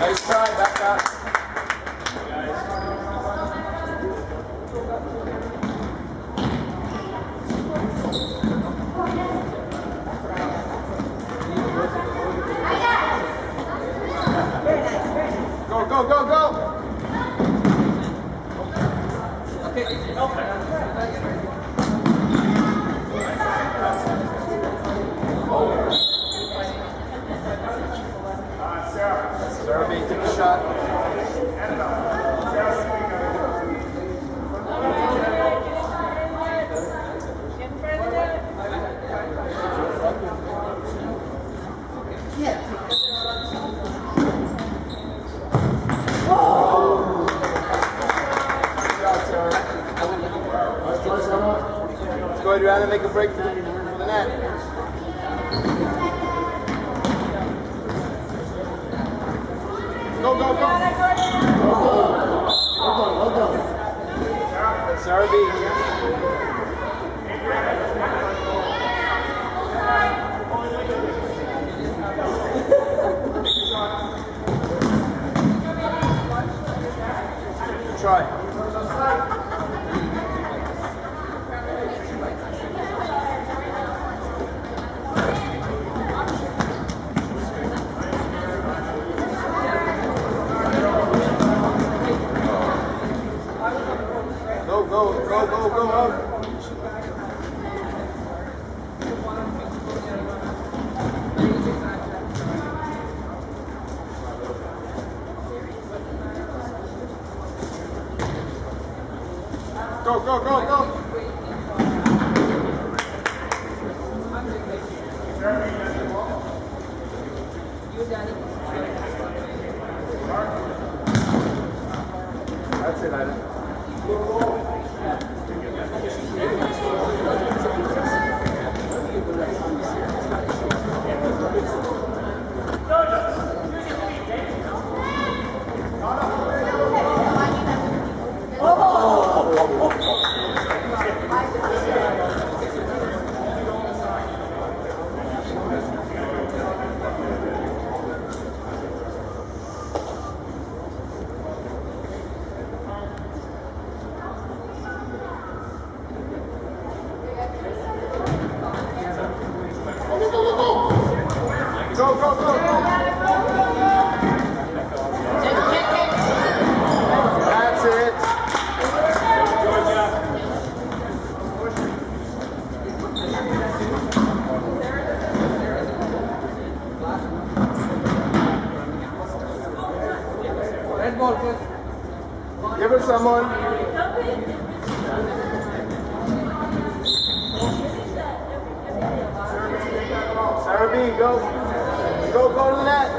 Nice try, back up. Go, go, go, go! Sarah B, take a shot. Let's go ahead around and make a break for the net. Go, go, go! Well done. Sarah B. Try. Go, go, go, go, go, go. Go, go, go, go. That's it, Ida. Go, go, go, go. That's it. Red ball, please. Give it someone. Sarah B, go. Go, go to the net.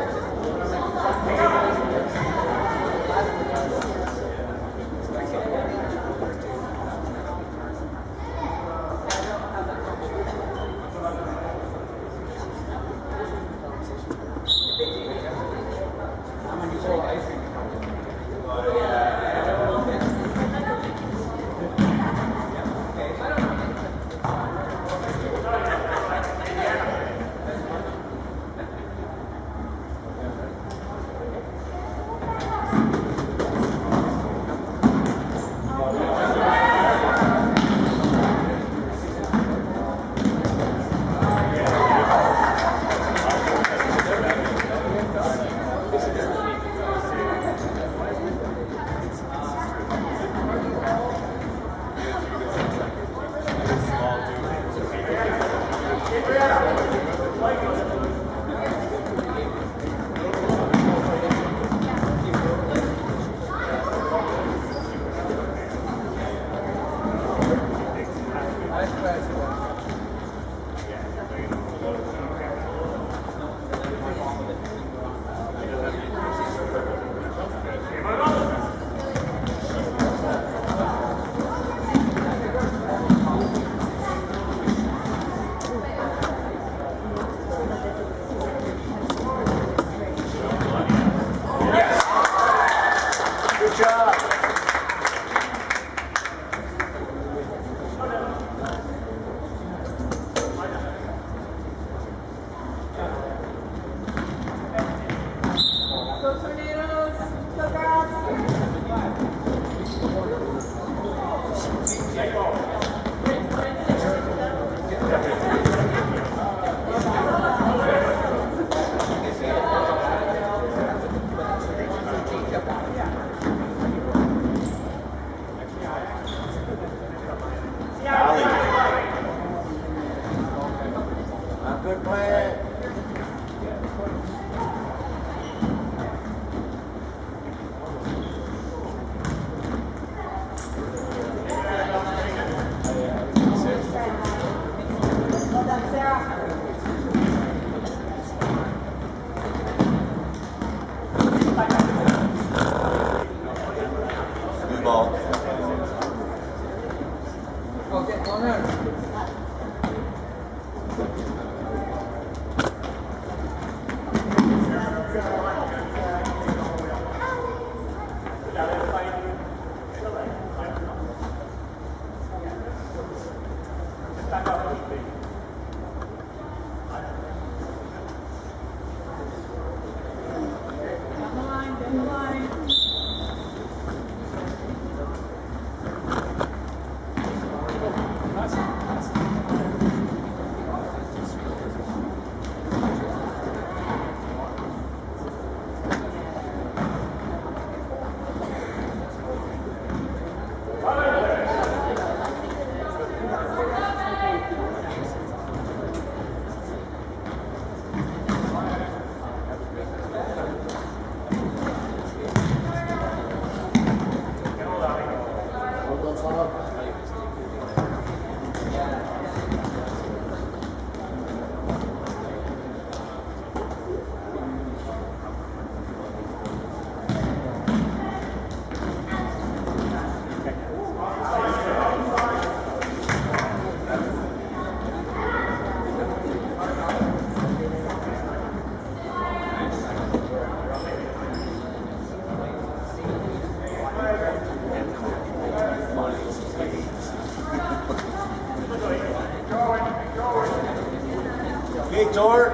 Tor.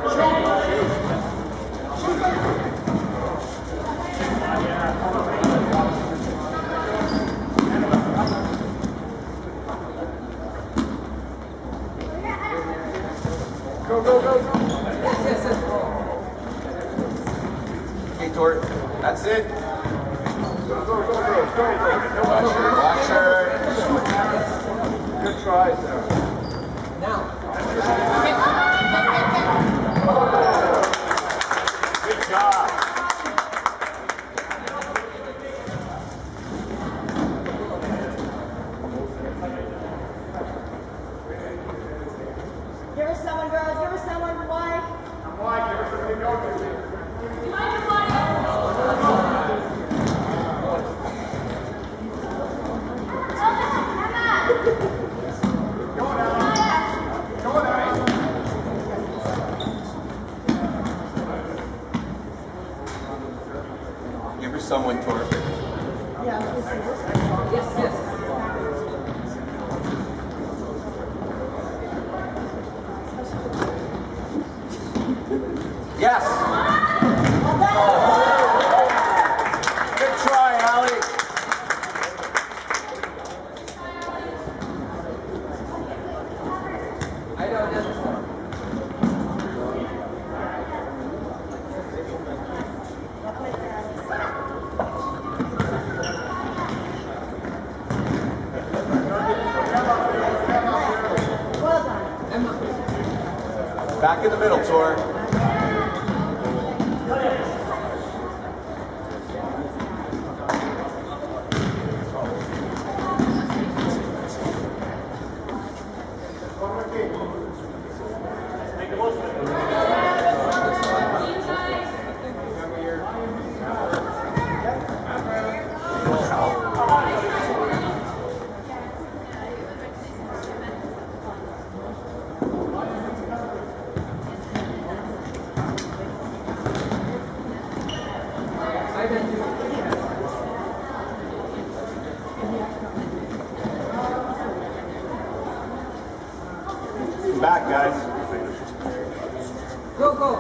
Go, go, go, go. Okay, Tor. That's it. Go, go, go, go. Watch her. Good try, sir. Now. Good job. Give her someone, girls. Give her someone. Wide. I'm wide. Give her something to go to. Behind you, Wide. Give her someone, Tor. Yes, yes. Yes. Good try, Allie. I don't know. Well done. Back in the middle, Tor. Back, guys. Go, go.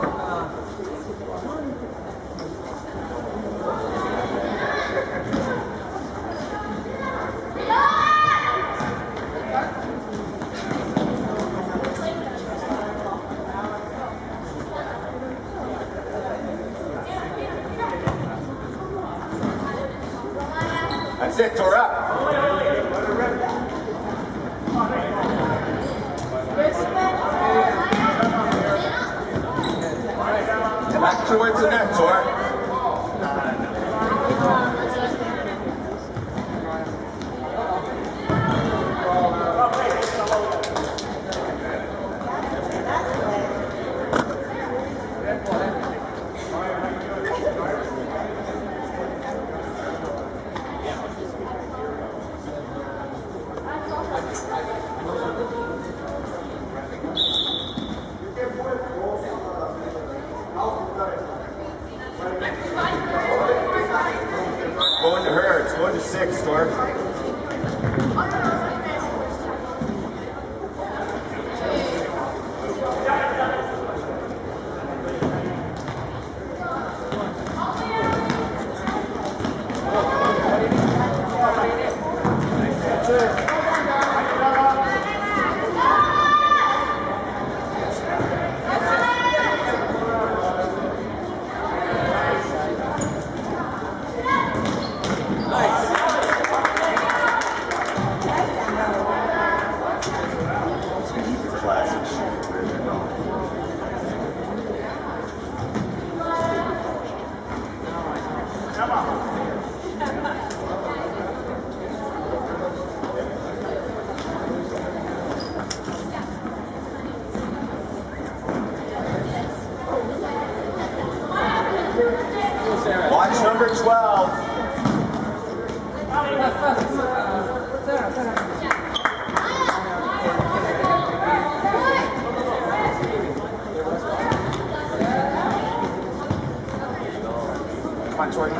That's it, Tor up. Back towards the net, Tor. to 6, Stork. Watch number 12. Come on, Tori.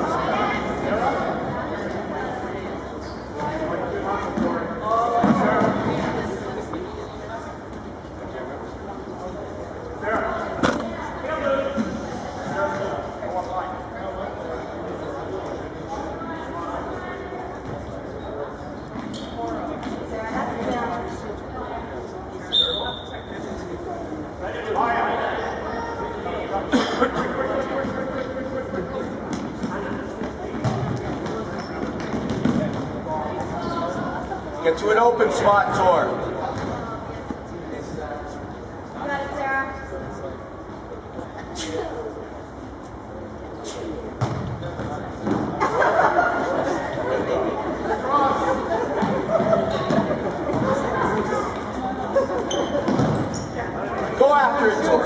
Get to an open spot, Tor. You got it, Sarah. Go after it, Tor.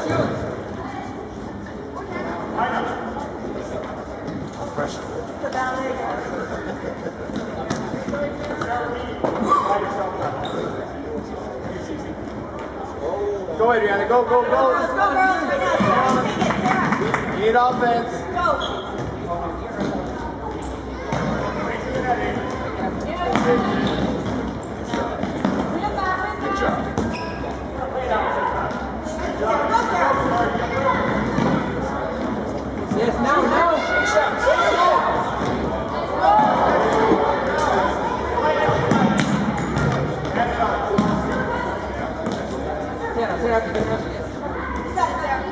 Pressure. The ballet. Go, Adriana. Go, go, Let's go. go, girls. Right now, Sarah. Take it, Sarah. You need offense. Go. Good job. Go, Sarah. Yes, now. Sarah. You got it, Sarah.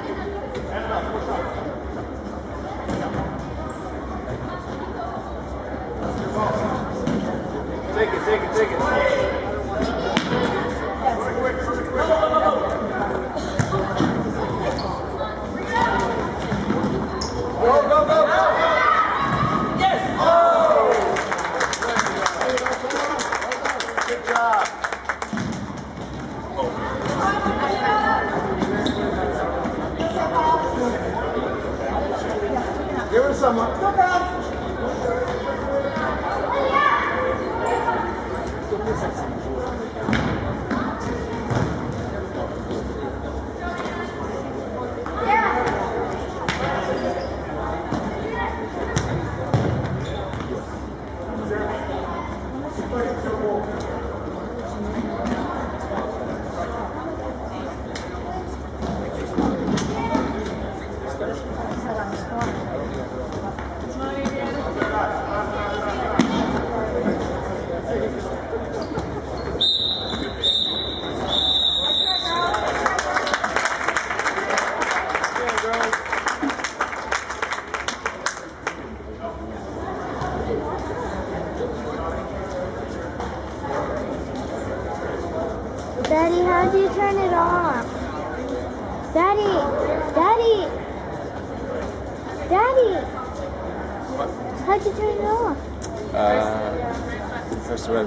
Take it. Go, go, go, go. Yes! Oh! Good job. Give her some. Go, girls. Daddy, how do you turn it off? Daddy! How'd you turn it off? Press the red.